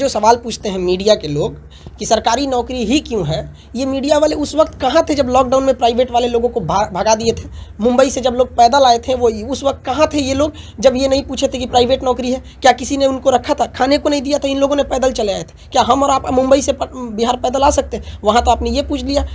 जो सवाल पूछते हैं मीडिया के लोग कि सरकारी नौकरी ही क्यों है, ये मीडिया वाले उस वक्त कहाँ थे जब लॉकडाउन में प्राइवेट वाले लोगों को भगा दिए थे। मुंबई से जब लोग पैदल आए थे वो उस वक्त कहाँ थे ये लोग, जब ये नहीं पूछे थे कि प्राइवेट नौकरी है। क्या किसी ने उनको रखा था? खाने को नहीं दिया था, इन लोगों ने पैदल चले आए थे। क्या हम और आप मुंबई से बिहार पैदल आ सकते हैं? वहाँ तो आपने ये पूछ लिया,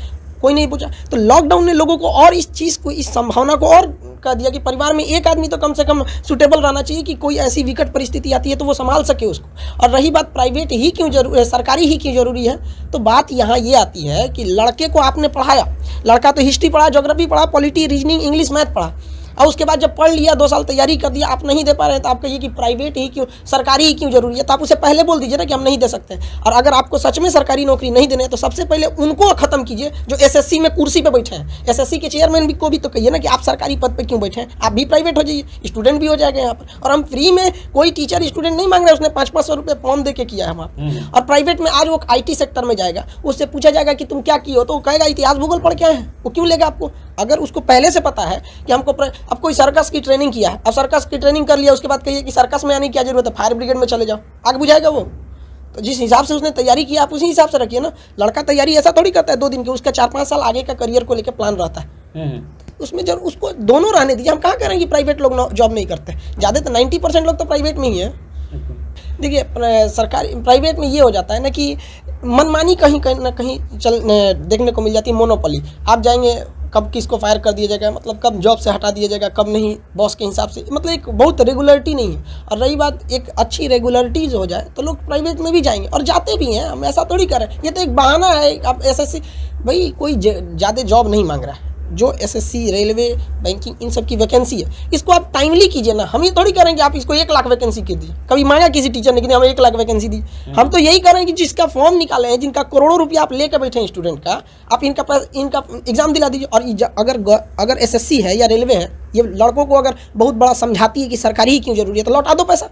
कोई नहीं पूछा। तो लॉकडाउन ने लोगों को और इस चीज़ को, इस संभावना को और कह दिया कि परिवार में एक आदमी तो कम से कम सूटेबल रहना चाहिए कि कोई ऐसी विकट परिस्थिति आती है तो वो संभाल सके उसको। और रही बात प्राइवेट ही क्यों जरूरी है, सरकारी ही क्यों जरूरी है, तो बात यहाँ ये आती है कि लड़के को आपने पढ़ाया, लड़का तो हिस्ट्री पढ़ा, ज्योग्राफी पढ़ा, पॉलिटी, रीजनिंग, इंग्लिश, मैथ पढ़ा, और उसके बाद जब पढ़ लिया, 2 साल तैयारी कर दिया, आप नहीं दे पा रहे हैं तो आप कहिए कि प्राइवेट ही क्यों, सरकारी ही क्यों जरूरी है। तो आप उसे पहले बोल दीजिए ना कि हम नहीं दे सकते। और अगर आपको सच में सरकारी नौकरी नहीं देने तो सबसे पहले उनको खत्म कीजिए जो एसएससी में कुर्सी पे बैठे हैं। एसएससी के चेयरमैन को भी तो कहिए ना कि आप सरकारी पद पे क्यों बैठे हैं, आप भी प्राइवेट हो जाइए, स्टूडेंट भी हो जाएगा यहाँ पर। और हम फ्री में, कोई टीचर स्टूडेंट नहीं मांग रहे, उसने 500-500 रुपये फॉर्म दे के किया है वहाँ। और प्राइवेट में आज वो IT सेक्टर में जाएगा, उससे पूछा जाएगा कि तुम क्या किए हो, तो वो कहेगा इतिहास भूगोल पढ़ के आए हैं। वो क्यों लेगा आपको? अगर उसको पहले से पता है कि हमको अब कोई सर्कस की ट्रेनिंग किया है, अब सर्कस की ट्रेनिंग कर लिया, उसके बाद कहिए कि सर्कस में आने की क्या जरूरत है, फायर ब्रिगेड में चले जाओ, आग बुझाएगा वो? तो जिस हिसाब से उसने तैयारी किया आप उसी हिसाब से रखिए ना। लड़का तैयारी ऐसा थोड़ी करता है 2 दिन की, उसका 4-5 साल आगे का करियर को लेकर प्लान रहता है। उसमें जब उसको दोनों रहने दीजिए। हम कहाँ करेंगे प्राइवेट लोग जॉब नहीं करते, ज़्यादा तो 90% लोग तो प्राइवेट में ही है। देखिए सरकारी प्राइवेट में ये हो जाता है ना कि मनमानी कहीं ना कहीं देखने को मिल जाती है, मोनोपोली। आप जाएंगे, कब किसको फायर कर दिया जाएगा, मतलब कब जॉब से हटा दिया जाएगा, कब नहीं, बॉस के हिसाब से, मतलब एक बहुत रेगुलरिटी नहीं है। और रही बात एक अच्छी रेगुलरिटीज हो जाए तो लोग प्राइवेट में भी जाएंगे और जाते भी हैं। हम ऐसा थोड़ी करें, ये तो एक बहाना है। आप एसएससी, भाई कोई ज़्यादा जॉब नहीं मांग रहा है, जो एसएससी, रेलवे, बैंकिंग, इन सब की वैकेंसी है, इसको आप टाइमली कीजिए ना। हम ये थोड़ी करेंगे आप इसको 1 लाख वैकेंसी कर दी, कभी मांगा किसी टीचर ने कि हमें 1 लाख वैकेंसी दी। हम तो यही करें कि जिसका फॉर्म निकाले हैं, जिनका करोड़ों रुपया आप लेकर बैठे हैं स्टूडेंट का, आप इनका एग्जाम दिला दीजिए। और अगर एसएससी है या रेलवे है, ये लड़कों को अगर बहुत बड़ा समझाती है कि सरकारी ही क्यों जरूरी है, तो लौटा दो पैसा,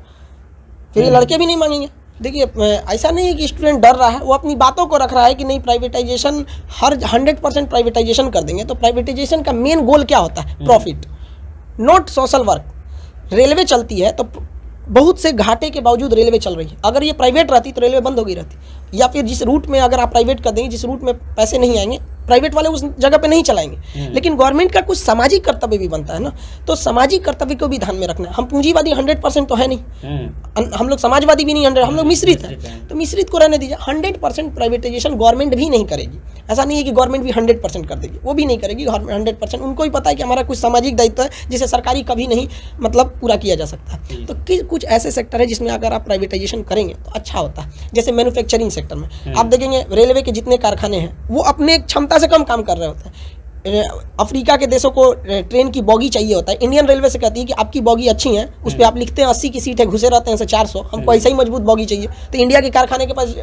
फिर ये लड़के भी नहीं मांगेंगे। देखिए ऐसा नहीं है कि स्टूडेंट डर रहा है, वो अपनी बातों को रख रहा है कि नहीं प्राइवेटाइजेशन, हर 100% प्राइवेटाइजेशन कर देंगे। तो प्राइवेटाइजेशन का मेन गोल क्या होता है? Profit, not social work. Railway चलती है तो बहुत से घाटे के बावजूद रेलवे चल रही है। अगर ये प्राइवेट रहती तो रेलवे बंद हो गई रहती। या फिर जिस रूट में अगर आप प्राइवेट कर देंगे, जिस रूट में पैसे नहीं आएंगे, प्राइवेट वाले उस जगह पे नहीं चलाएंगे। लेकिन गवर्नमेंट का कुछ सामाजिक कर्तव्य भी बनता है ना, तो सामाजिक कर्तव्य को भी ध्यान में रखना है। हम पूंजीवादी 100% तो है नहीं, हम लोग समाजवादी भी नहीं 100, हम लोग मिश्रित हैं, तो मिश्रित को रहने दीजिए। 100% प्राइवेटाइजेशन गवर्नमेंट भी नहीं करेगी। ऐसा नहीं है कि गवर्नमेंट भी 100% कर देगी, वो भी नहीं करेगी 100%। उनको भी पता है कि हमारा कुछ सामाजिक दायित्व है जिसे सरकारी कभी नहीं मतलब पूरा किया जा सकता। तो कुछ ऐसे सेक्टर है जिसमें अगर आप प्राइवेटाइजेशन करेंगे तो अच्छा होता है। जैसे मैन्युफैक्चरिंग सेक्टर में आप देखेंगे रेलवे के जितने कारखाने हैं वो अपने क्षमता से कम काम कर रहे होते हैं। अफ्रीका के देशों को ट्रेन की बॉगी चाहिए होता है, इंडियन रेलवे से कहती है कि आपकी बॉगी अच्छी है, उस पर आप लिखते हैं 80 की सीट है, घुसे रहते हैं 400, हमको ऐसा ही मजबूत बॉगी चाहिए। तो इंडिया के कारखाने के पास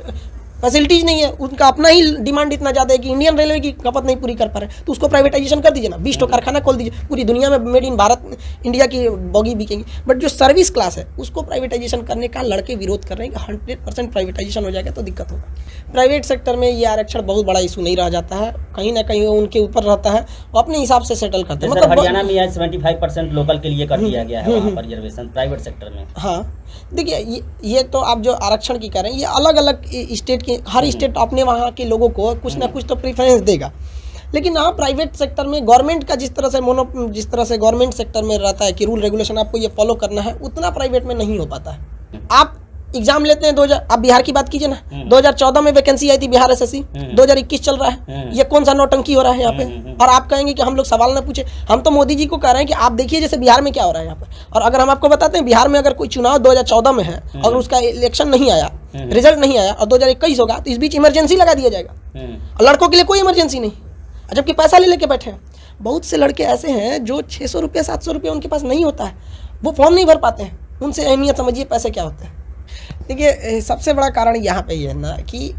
फैसिलिटीज नहीं है, उनका अपना ही डिमांड इतना ज़्यादा है कि इंडियन रेलवे की खपत नहीं पूरी कर पा रहे, तो उसको प्राइवेटाइजेशन कर दीजिए ना, 20 तो कारखाना खोल दीजिए, पूरी दुनिया में मेड इन भारत इंडिया की बॉगी बिकेंगी। बट जो सर्विस क्लास है उसको प्राइवेटाइजेशन करने का लड़के विरोध कर रहे हैं कि 100% प्राइवेटाइजेशन हो जाएगा तो दिक्कत होगा। प्राइवेट सेक्टर में ये आरक्षण बहुत बड़ा इशू नहीं रह जाता है, कहीं ना कहीं उनके ऊपर रहता है, वो अपने हिसाब से सेटल करते हैं। मतलब हरियाणा में आज 75% लोकल के लिए कर दिया गया है वहाँ पर रिजर्वेशन प्राइवेट सेक्टर में। हाँ देखिए ये तो आप जो आरक्षण की कह रहे हैं, ये अलग अलग स्टेट की, हर स्टेट अपने वहाँ के लोगों को कुछ ना कुछ तो प्रेफरेंस देगा। लेकिन हाँ प्राइवेट सेक्टर में गवर्नमेंट का जिस तरह से गवर्नमेंट सेक्टर में रहता है कि रूल रेगुलेशन आपको ये फॉलो करना है, उतना प्राइवेट में नहीं हो पाता है। आप एग्जाम लेते हैं 2000, आप बिहार की बात कीजिए ना, 2014 में वैकेंसी आई थी बिहार एसएससी, 2021 चल रहा है, ये कौन सा नौटंकी हो रहा है यहाँ पे? और आप कहेंगे कि हम लोग सवाल ना पूछे। हम तो मोदी जी को कह रहे हैं कि आप देखिए जैसे बिहार में क्या हो रहा है यहाँ पर। और अगर हम आपको बताते हैं बिहार में अगर कोई चुनाव 2014 में है और उसका इलेक्शन नहीं आया, रिजल्ट नहीं आया और 2021 होगा, तो इस बीच इमरजेंसी लगा दिया जाएगा और लड़कों के लिए कोई इमरजेंसी नहीं, जबकि पैसा ले लेके बैठे हैं। बहुत से लड़के ऐसे हैं जो 600 रुपये 700 रुपये उनके पास नहीं होता है, वो फॉर्म नहीं भर पाते हैं। उनसे अहमियत समझिए पैसे क्या होते हैं। देखिए सबसे बड़ा कारण यहाँ पे ये है ना कि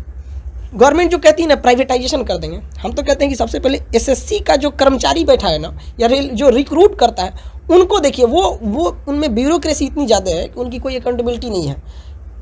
गवर्नमेंट जो कहती है ना प्राइवेटाइजेशन कर देंगे, हम तो कहते हैं कि सबसे पहले एसएससी का जो कर्मचारी बैठा है ना, या जो रिक्रूट करता है, उनको देखिए, वो उनमें ब्यूरोक्रेसी इतनी ज़्यादा है कि उनकी कोई अकाउंटेबिलिटी नहीं है।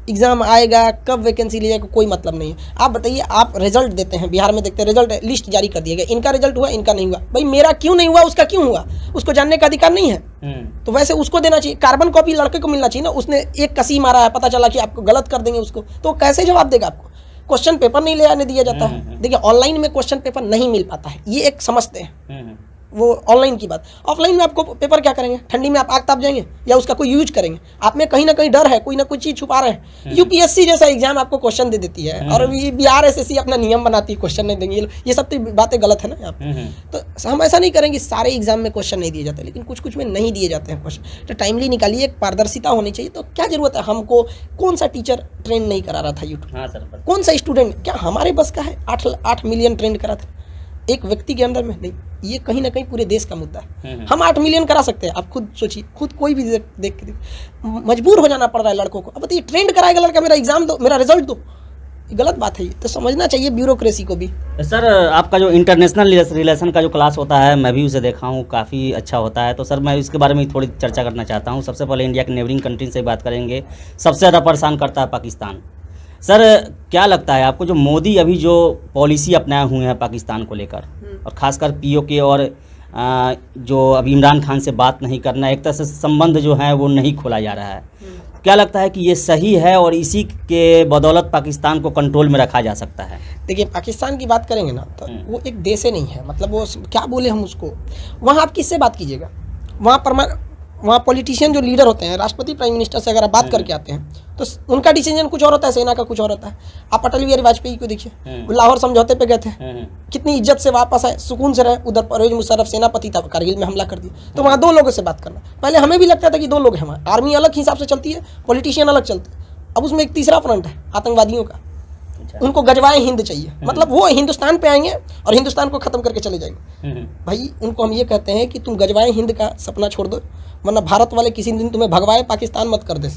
एग्ज़ाम आएगा कब वैकेंसी ले जाएगा कोई मतलब नहीं है। आप बताइए, आप रिजल्ट देते हैं, बिहार में देखते हैं रिजल्ट लिस्ट जारी कर दिया गया, इनका रिजल्ट हुआ, इनका नहीं हुआ। भाई मेरा क्यों नहीं हुआ, उसका क्यों हुआ, उसको जानने का अधिकार नहीं है। तो वैसे उसको देना चाहिए। कार्बन कॉपी लड़के को मिलना चाहिए ना, उसने एक कसी मारा है, पता चला कि आपको गलत कर देंगे उसको, तो कैसे जवाब देगा आपको। क्वेश्चन पेपर नहीं ले आने दिया जाता है। देखिए ऑनलाइन में क्वेश्चन पेपर नहीं मिल पाता है, ये एक समझते हैं वो ऑनलाइन की बात। ऑफलाइन में आपको पेपर क्या करेंगे, ठंडी में आप आग ताप जाएंगे या उसका कोई यूज करेंगे। आप में कहीं ना कहीं डर है, कोई ना कोई चीज़ छुपा रहे हैं। यूपीएससी जैसा एग्जाम आपको क्वेश्चन दे देती है और बिहार एसएससी अपना नियम बनाती है, क्वेश्चन नहीं देंगे ये सब तो बातें गलत है ना आप। तो हम ऐसा नहीं करेंगे सारे एग्जाम में क्वेश्चन नहीं दिए जाते, लेकिन कुछ कुछ में नहीं दिए जाते हैं क्वेश्चन। तो टाइमली निकालिए, एक पारदर्शिता होनी चाहिए। तो क्या जरूरत है हमको, कौन सा टीचर ट्रेंड नहीं करा रहा था यूट्यूब, हाँ सर, कौन सा स्टूडेंट, क्या हमारे बस का है 8 मिलियन ट्रेंड करा था एक व्यक्ति के अंदर में? नहीं, ये कहीं ना कहीं पूरे देश का मुद्दा है। हम 8 मिलियन करा सकते हैं, आप खुद सोचिए, खुद कोई भी देख के मजबूर हो जाना पड़ रहा है लड़कों को। अब बताइए ट्रेंड कराएगा लड़का, मेरा एग्जाम दो, मेरा रिजल्ट दो, गलत बात है ये। तो समझना चाहिए ब्यूरोक्रेसी को भी। सर आपका जो इंटरनेशनल रिलेशन का जो क्लास होता है, मैं भी उसे देखा हूँ, काफ़ी अच्छा होता है। तो सर मैं इसके बारे में थोड़ी चर्चा करना चाहता हूँ। सबसे पहले इंडिया के नेबरिंग कंट्री से बात करेंगे। सबसे ज़्यादा परेशान करता है पाकिस्तान। सर क्या लगता है आपको, जो मोदी अभी जो पॉलिसी अपनाए हुए हैं पाकिस्तान को लेकर, और ख़ासकर पीओके और जो अभी इमरान खान से बात नहीं करना, एक तरह से संबंध जो है वो नहीं खोला जा रहा है, क्या लगता है कि ये सही है और इसी के बदौलत पाकिस्तान को कंट्रोल में रखा जा सकता है? देखिए पाकिस्तान की बात करेंगे ना तो वो एक देश ही नहीं है, मतलब वो क्या बोले हम उसको। वहाँ आप किससे बात कीजिएगा, वहाँ पॉलिटिशियन जो लीडर होते हैं, राष्ट्रपति प्राइम मिनिस्टर से अगर आप बात करके आते हैं तो उनका डिसीजन कुछ और होता है, सेना का कुछ और होता है। आप अटल बिहारी वाजपेयी को देखिए, वो लाहौर समझौते पे गए थे, कितनी इज्जत से वापस आए, सुकून से रहे। उधर परवेज मुशर्रफ सेनापति था, करगिल में हमला कर दिया। तो वहाँ 2 लोगों से बात करना, पहले हमें भी लगता था कि 2 लोग हैं वहाँ, आर्मी अलग हिसाब से चलती है, पॉलिटिशियन अलग चलते हैं। अब उसमें एक तीसरा फ्रंट है आतंकवादियों का, उनको गजवाए हिंद चाहिए, मतलब वो हिंदुस्तान पे आएंगे और हिंदुस्तान को खत्म करके चले जाएंगे। भाई उनको हम ये कहते हैं कि तुम गजवाए हिंद का सपना छोड़ दो, वरना भारत वाले किसी दिन तुम्हें भगवाए पाकिस्तान मत कर दे,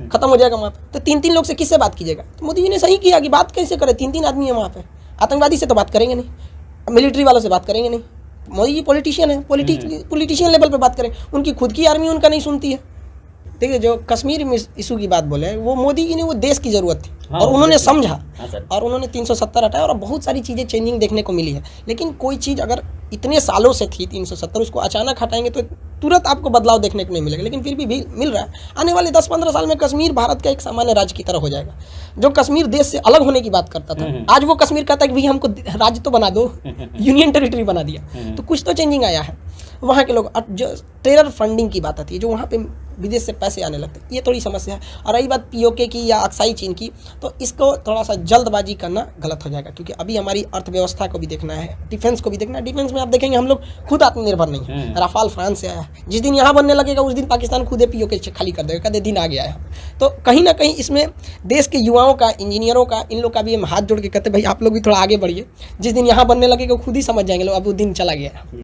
खत्म हो जाएगा वहाँ पे। तो 3-3 लोग से किससे बात कीजिएगा? तो मोदी जी ने सही किया कि बात कैसे करें, 3-3 आदमी है वहाँ पे। आतंकवादी से तो बात करेंगे नहीं, मिलिट्री वालों से बात करेंगे नहीं। मोदी जी पॉलिटिशियन है, पॉलिटिशियन लेवल पे बात करें। उनकी खुद की आर्मी उनका नहीं सुनती है। देखिए जो कश्मीर इशू की बात बोले, वो मोदी जी ने, वो देश की ज़रूरत थी और उन्होंने समझा और उन्होंने 370 हटाया और बहुत सारी चीज़ें चेंजिंग देखने को मिली है। लेकिन कोई चीज़ अगर इतने सालों से थी 370, उसको अचानक हटाएंगे तो तुरंत आपको बदलाव देखने को नहीं मिलेगा, लेकिन फिर भी मिल रहा है। आने वाले 10-15 साल में कश्मीर भारत का एक सामान्य राज्य की तरह हो जाएगा। जो कश्मीर देश से अलग होने की बात करता था, आज वो कश्मीर कहता है कि भाई हमको राज्य तो बना दो, यूनियन टेरिटरी बना दिया। तो कुछ तो चेंजिंग आया है। वहाँ के लोग, जो टेरर फंडिंग की बात आती है, जो वहाँ पे विदेश से पैसे आने लगते हैं, ये थोड़ी समस्या है। और रही बात पीओके की या अक्साई चीन की, तो इसको थोड़ा सा जल्दबाजी करना गलत हो जाएगा, क्योंकि अभी हमारी अर्थव्यवस्था को भी देखना है, डिफेंस को भी देखना है। डिफेंस में आप देखेंगे हम लोग खुद आत्मनिर्भर नहीं है। राफाल फ्रांस से आया है, जिस दिन यहाँ बनने लगेगा उस दिन पाकिस्तान खुद पीओके खाली कर देगा, कहते दिन आ गया है। तो कहीं ना कहीं इसमें देश के युवाओं का, इंजीनियरों का, इन लोग का भी हम हाथ जोड़ के कहते भाई आप लोग भी थोड़ा आगे बढ़िए। जिस दिन यहाँ बनने लगेगा खुद ही समझ जाएंगे लोग अब वो दिन चला गया है।